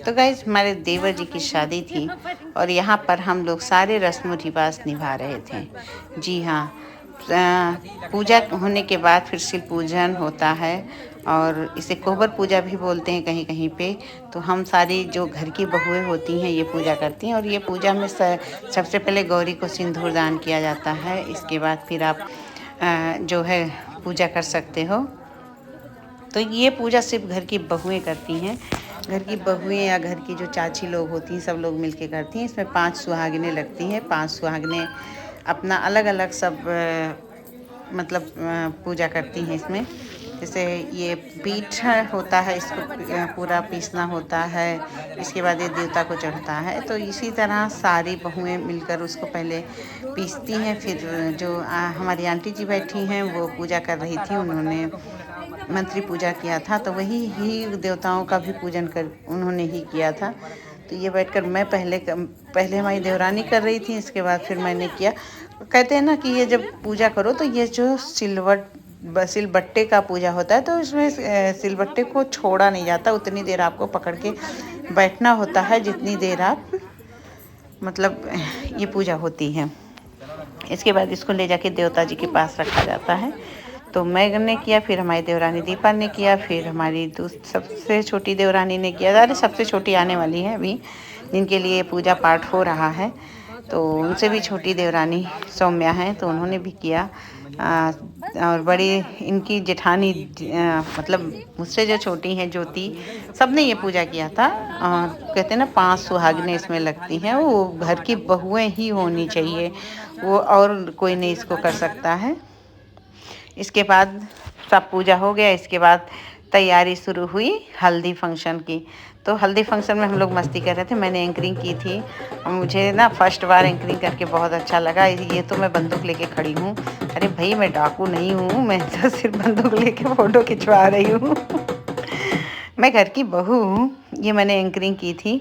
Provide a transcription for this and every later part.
तो गाइज हमारे देवर जी की शादी थी और यहाँ पर हम लोग सारे रस्म रिवाज निभा रहे थे। जी हाँ, पूजा होने के बाद फिर शिव पूजन होता है और इसे कोहबर पूजा भी बोलते हैं कहीं कहीं पे। तो हम सारी जो घर की बहुएं होती हैं ये पूजा करती हैं और ये पूजा में सबसे पहले गौरी को सिंदूर दान किया जाता है। इसके बाद फिर आप जो है पूजा कर सकते हो। तो ये पूजा सिर्फ घर की बहुएं करती हैं। घर की बहुएं या घर की जो चाची लोग होती हैं सब लोग मिलके करती हैं। इसमें 5 सुहागिनें लगती हैं। 5 सुहागिनें अपना अलग अलग सब मतलब पूजा करती हैं इसमें। जैसे ये पीठ होता है, इसको पूरा पीसना होता है। इसके बाद ये देवता को चढ़ता है। तो इसी तरह सारी बहुएं मिलकर उसको पहले पीसती हैं। फिर जो हमारी आंटी जी बैठी हैं वो पूजा कर रही थी, उन्होंने मंत्री पूजा किया था। तो वही ही देवताओं का भी पूजन कर उन्होंने ही किया था। तो ये बैठकर मैं पहले हमारी देवरानी कर रही थी, इसके बाद फिर मैंने किया। कहते हैं ना कि ये जब पूजा करो तो ये जो सिलबट्टे का पूजा होता है तो इसमें सिलबट्टे को छोड़ा नहीं जाता। उतनी देर आपको पकड़ के बैठना होता है जितनी देर आप मतलब ये पूजा होती है। इसके बाद इसको ले जाके देवता जी के पास रखा जाता है। तो मैंने किया, फिर हमारी देवरानी दीपा ने किया, फिर हमारी सबसे छोटी देवरानी ने किया। अरे सबसे छोटी आने वाली है अभी, जिनके लिए पूजा पाठ हो रहा है। तो उनसे भी छोटी देवरानी सौम्या हैं, तो उन्होंने भी किया। और बड़ी इनकी जेठानी मतलब मुझसे जो छोटी हैं ज्योति, सब ने ये पूजा किया था। और कहते हैं ना 5 सुहागिनें इसमें लगती हैं, वो घर की बहुएं ही होनी चाहिए, वो और कोई नहीं इसको कर सकता है। इसके बाद सब पूजा हो गया। इसके बाद तैयारी शुरू हुई हल्दी फंक्शन की। तो हल्दी फंक्शन में हम लोग मस्ती कर रहे थे। मैंने एंकरिंग की थी और मुझे ना फर्स्ट बार एंकरिंग करके बहुत अच्छा लगा। ये तो मैं बंदूक लेके खड़ी हूँ। अरे भाई मैं डाकू नहीं हूँ, मैं तो सिर्फ बंदूक लेके फ़ोटो खिंचवा रही हूँ। मैं घर की बहू हूँ। ये मैंने एंकरिंग की थी।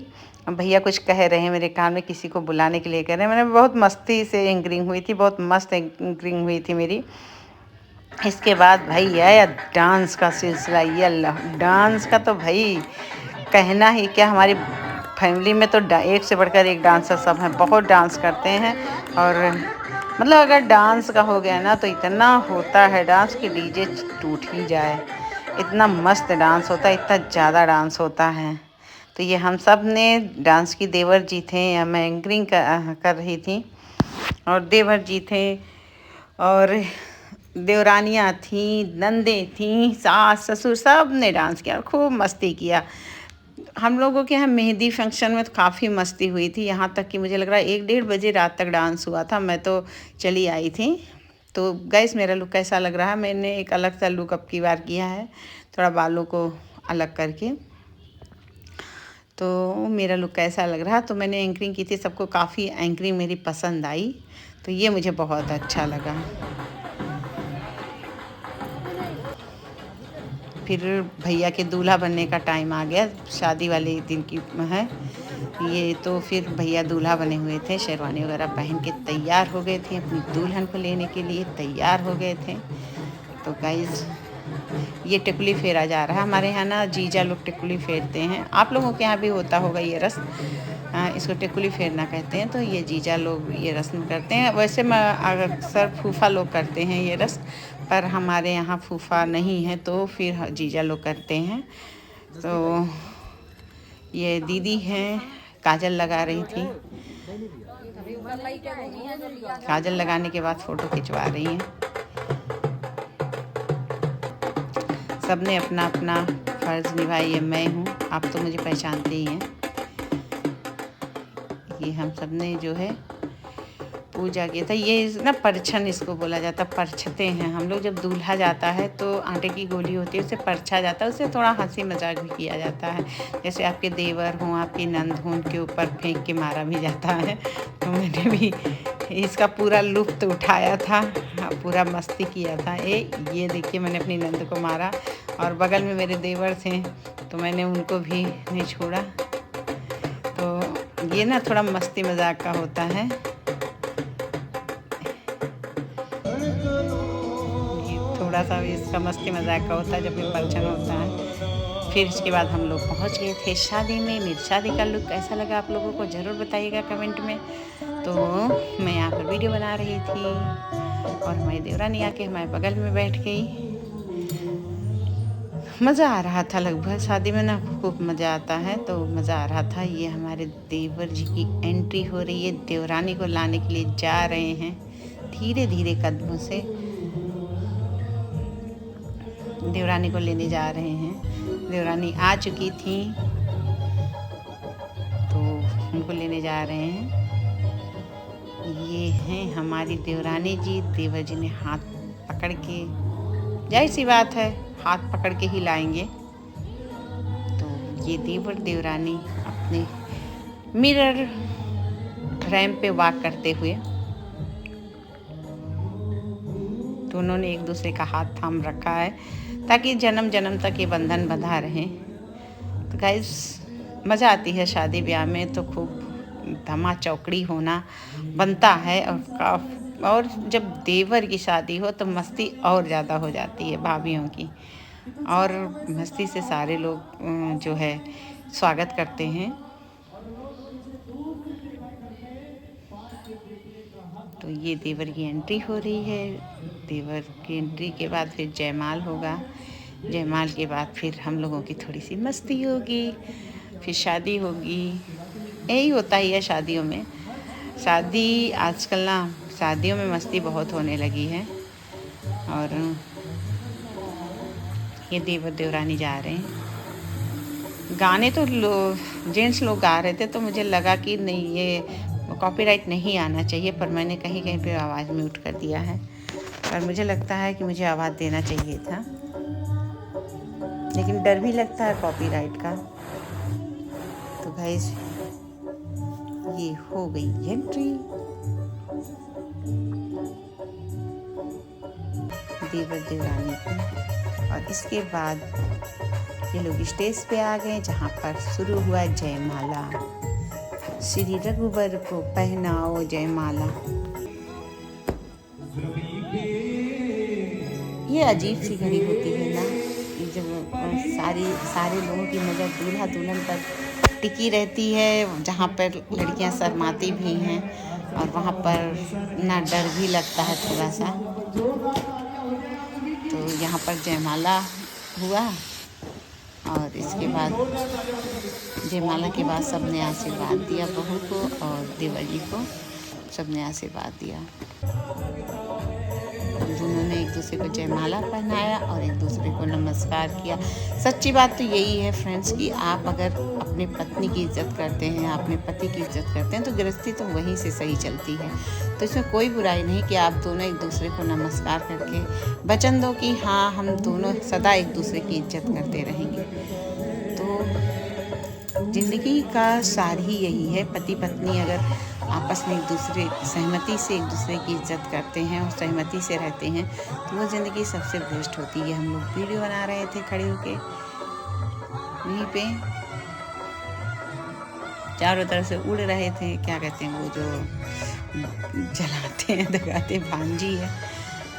भैया कुछ कह रहे हैं मेरे कान में, किसी को बुलाने के लिए कह रहे हैं। मैंने बहुत मस्ती से एंकरिंग हुई थी, बहुत मस्त एंकरिंग हुई थी मेरी। इसके बाद भाई आया डांस का सिलसिला। ये अल्लाह, डांस का तो भाई कहना ही क्या, हमारी फैमिली में तो एक से बढ़कर एक डांसर सब हैं, बहुत डांस करते हैं। और मतलब अगर डांस का हो गया ना तो इतना होता है डांस कि डीजे टूट ही जाए। इतना मस्त डांस होता है, इतना ज़्यादा डांस होता है। तो ये हम सब ने डांस की, देवर जी थे या मैं एंकरिंग कर रही थी और देवर जी थे और देवरानियाँ थीं, नंदे थीं, सास ससुर सब ने डांस किया, खूब मस्ती किया। हम लोगों के यहाँ मेहंदी फंक्शन में तो काफ़ी मस्ती हुई थी। यहाँ तक कि मुझे लग रहा है 1-1:30 बजे रात तक डांस हुआ था। मैं तो चली आई थी। तो गाइस मेरा लुक कैसा लग रहा है? मैंने एक अलग सा लुक अब की बार किया है, थोड़ा बालों को अलग करके। तो मेरा लुक कैसा लग रहा? तो मैंने एंकरिंग की थी, सबको काफ़ी एंकरिंग मेरी पसंद आई। तो ये मुझे बहुत अच्छा लगा। फिर भैया के दूल्हा बनने का टाइम आ गया, शादी वाले दिन की है ये। तो फिर भैया दूल्हा बने हुए थे, शेरवानी वगैरह पहन के तैयार हो गए थे, अपनी दुल्हन को लेने के लिए तैयार हो गए थे। तो गाइस ये टिकुली फेरा जा रहा है। हमारे यहाँ ना जीजा लोग टिकुली फेरते हैं, आप लोगों के यहाँ भी होता होगा ये रस्म। इसको टिकुली फेरना कहते हैं। तो ये जीजा लोग ये रस्म करते हैं। वैसे मैं अक्सर फूफा लोग करते हैं ये रस्म, पर हमारे यहाँ फूफा नहीं है तो फिर जीजा लोग करते हैं। तो ये दीदी हैं, काजल लगा रही थी। काजल लगाने के बाद फ़ोटो खिंचवा रही हैं। सबने अपना अपना फ़र्ज़ निभाई है। मैं हूँ, आप तो मुझे पहचानते ही हैं। ये हम सब ने जो है पूजा किया था। ये ना परछन इसको बोला जाता, परछते हैं हम लोग। जब दूल्हा जाता है तो आटे की गोली होती है, उसे परछा जाता है, उसे थोड़ा हंसी मजाक भी किया जाता है। जैसे आपके देवर हों, आपकी नंद हों, उनके ऊपर फेंक के मारा भी जाता है। तो मैंने भी इसका पूरा लुत्फ़ उठाया था, पूरा मस्ती किया था। ये देखिए मैंने अपनी नंद को मारा और बगल में मेरे देवर थे तो मैंने उनको भी नहीं छोड़ा। तो ये ना थोड़ा मस्ती मजाक का होता है। थोड़ा सा भी इसका मस्ती मजाक का होता है जब भी फंक्शन होता है। फिर इसके बाद हम लोग पहुंच गए थे शादी में। मेरी शादी का लुक कैसा लगा आप लोगों को ज़रूर बताइएगा कमेंट में। तो मैं यहाँ पर वीडियो बना रही थी और हमारी देवरानी आके हमारे बगल में बैठ गई। मज़ा आ रहा था। लगभग शादी में ना खूब मज़ा आता है, तो मज़ा आ रहा था। ये हमारे देवर जी की एंट्री हो रही है। देवरानी को लाने के लिए जा रहे हैं धीरे धीरे कदमों से। देवरानी को लेने जा रहे हैं। देवरानी आ चुकी थी तो उनको लेने जा रहे हैं। ये हैं हमारी देवरानी जी। देवर जी ने हाथ पकड़ के, जाहिर सी बात है हाथ पकड़ के ही लाएंगे। तो ये देवर देवरानी अपने मिरर रैंप पे वॉक करते हुए, दोनों ने एक दूसरे का हाथ थाम रखा है ताकि जन्म जन्म तक ये बंधन बंधा रहे। तो गाइस मज़ा आती है शादी ब्याह में, तो खूब धमा चौकड़ी होना बनता है। और जब देवर की शादी हो तो मस्ती और ज़्यादा हो जाती है भाभियों की, और मस्ती से सारे लोग जो है स्वागत करते हैं। तो ये देवर की एंट्री हो रही है। देवर की एंट्री के बाद फिर जयमाल होगा। जयमाल के बाद फिर हम लोगों की थोड़ी सी मस्ती होगी, फिर शादी होगी। यही होता ही है शादियों में। शादी आजकल ना शादियों में मस्ती बहुत होने लगी है। और ये देवर देवरानी जा रहे हैं। गाने तो जेंट्स लोग गा रहे थे, तो मुझे लगा कि नहीं ये कॉपीराइट नहीं आना चाहिए, पर मैंने कहीं कहीं पे आवाज़ म्यूट कर दिया है। और मुझे लगता है कि मुझे आवाज़ देना चाहिए था, लेकिन डर भी लगता है कॉपीराइट का। तो गाइस ये हो गई एंट्री देवर देवरानी की। और इसके बाद ये लोग स्टेज पे आ गए, जहाँ पर शुरू हुआ जयमाला। श्री रघुवर को पहनाओ जयमाला। ये अजीब सी घड़ी होती है ना, जब सारे लोगों की नज़र दूल्हा दुल्हन पर टिकी रहती है, जहाँ पर लड़कियां शर्माती भी हैं और वहाँ पर ना डर भी लगता है थोड़ा सा। तो यहाँ पर जयमाला हुआ और इसके बाद जयमाला के बाद सबने आशीर्वाद दिया बहू को और देवर जी को। सबने आशीर्वाद दिया। दोनों ने एक दूसरे को जयमाला पहनाया और एक दूसरे को नमस्कार किया। सच्ची बात तो यही है फ्रेंड्स कि आप अगर अपने पत्नी की इज्जत करते हैं, अपने पति की इज्जत करते हैं, तो गृहस्थी तो वहीं से सही चलती है। तो इसमें कोई बुराई नहीं कि आप दोनों एक दूसरे को नमस्कार करके वचन दो कि हाँ हम दोनों सदा एक दूसरे की इज्जत करते रहेंगे। तो ज़िंदगी का सार ही यही है। पति पत्नी अगर आपस में एक दूसरे सहमति से एक दूसरे की इज्जत करते हैं और सहमति से रहते हैं, तो वो ज़िंदगी सबसे बेस्ट होती है। हम लोग वीडियो बना रहे थे खड़े होके, वहीं पे चारों तरफ से उड़ रहे थे, क्या कहते हैं वो जो जलाते हैं दगाते भांजी है।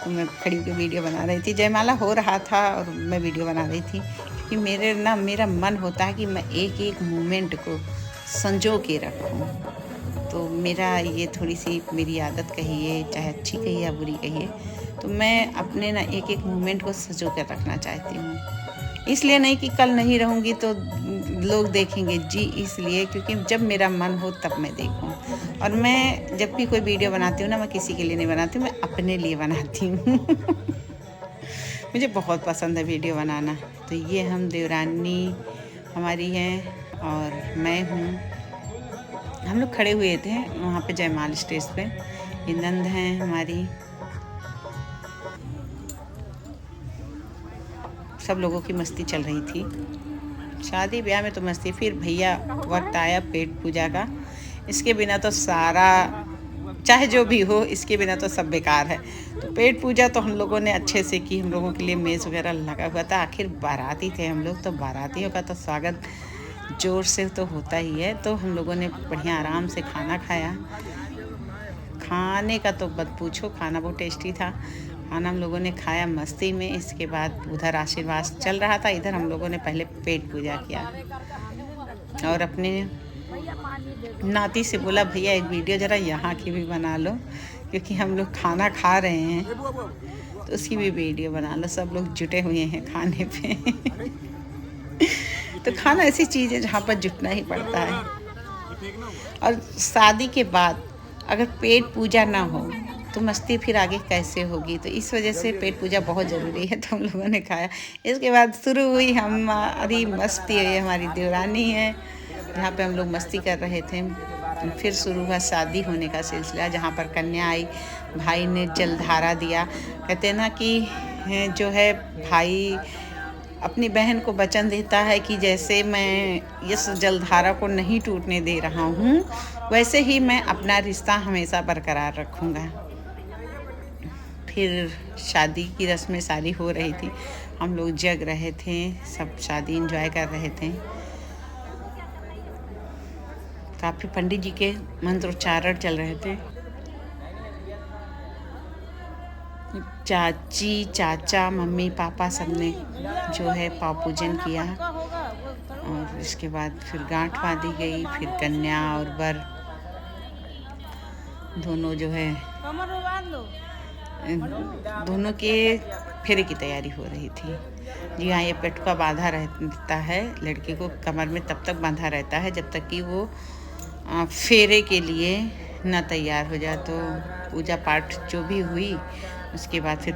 तो मैं खड़ी होकर वीडियो बना रही थी। जयमाला हो रहा था और मैं वीडियो बना रही थी, क्योंकि मेरा मन होता है कि मैं एक एक मोमेंट को संजो के रखूं। तो मेरा ये थोड़ी सी मेरी आदत कहिए, चाहे अच्छी कहिए या बुरी कहिए, तो मैं अपने ना एक एक मोमेंट को संजो कर रखना चाहती हूँ। इसलिए नहीं कि कल नहीं रहूँगी तो लोग देखेंगे, जी इसलिए क्योंकि जब मेरा मन हो तब मैं देखूँ। और मैं जब भी कोई वीडियो बनाती हूँ ना, मैं किसी के लिए नहीं बनाती हूँ, मैं अपने लिए बनाती हूँ। मुझे बहुत पसंद है वीडियो बनाना। तो ये हम देवरानी हमारी हैं और मैं हूँ। हम लोग खड़े हुए थे वहाँ पे जयमाल स्टेज पे। ये नंद हैं हमारी। सब लोगों की मस्ती चल रही थी। शादी ब्याह में तो मस्ती। फिर भैया वक्त आया पेट पूजा का। इसके बिना तो सारा, चाहे जो भी हो, इसके बिना तो सब बेकार है। तो पेट पूजा तो हम लोगों ने अच्छे से की। हम लोगों के लिए मेज़ वगैरह लगा हुआ था। आखिर बाराती थे हम लोग, तो बारातियों का तो स्वागत ज़ोर से तो होता ही है। तो हम लोगों ने बढ़िया आराम से खाना खाया। खाने का तो मत पूछो, खाना बहुत टेस्टी था। खाना हम लोगों ने खाया मस्ती में। इसके बाद उधर आशीर्वाद चल रहा था, इधर हम लोगों ने पहले पेट पूजा किया और अपने नाती से बोला भैया एक वीडियो ज़रा यहाँ की भी बना लो, क्योंकि हम लोग खाना खा रहे हैं तो उसकी भी वीडियो बना लो। सब लोग जुटे हुए हैं खाने पे तो खाना ऐसी चीज़ है जहाँ पर जुटना ही पड़ता है। और शादी के बाद अगर पेट पूजा ना हो तो मस्ती फिर आगे कैसे होगी, तो इस वजह से पेट पूजा बहुत ज़रूरी है। तो हम लोगों ने खाया। इसके बाद शुरू हुई हमारी मस्ती। ये हमारी देवरानी है जहाँ पे हम लोग मस्ती कर रहे थे। फिर शुरू हुआ शादी होने का सिलसिला, जहाँ पर कन्या आई, भाई ने जलधारा दिया। कहते हैं ना कि जो है भाई अपनी बहन को वचन देता है कि जैसे मैं इस जलधारा को नहीं टूटने दे रहा हूँ, वैसे ही मैं अपना रिश्ता हमेशा बरकरार रखूँगा। फिर शादी की रस्में सारी हो रही थी, हम लोग जग रहे थे, सब शादी एंजॉय कर रहे थे। काफ़ी पंडित जी के मंत्रोच्चारण चल रहे थे। चाची, चाचा, मम्मी, पापा सबने जो है पाव पूजन किया और इसके बाद फिर गांठ बांधी गई। फिर कन्या और वर दोनों जो है दोनों के फेरे की तैयारी हो रही थी। जी हाँ, ये पेटुका बांधा रहता है लड़की को, कमर में तब तक बांधा रहता है जब तक कि वो फेरे के लिए न तैयार हो जाए। तो पूजा पाठ जो भी हुई उसके बाद फिर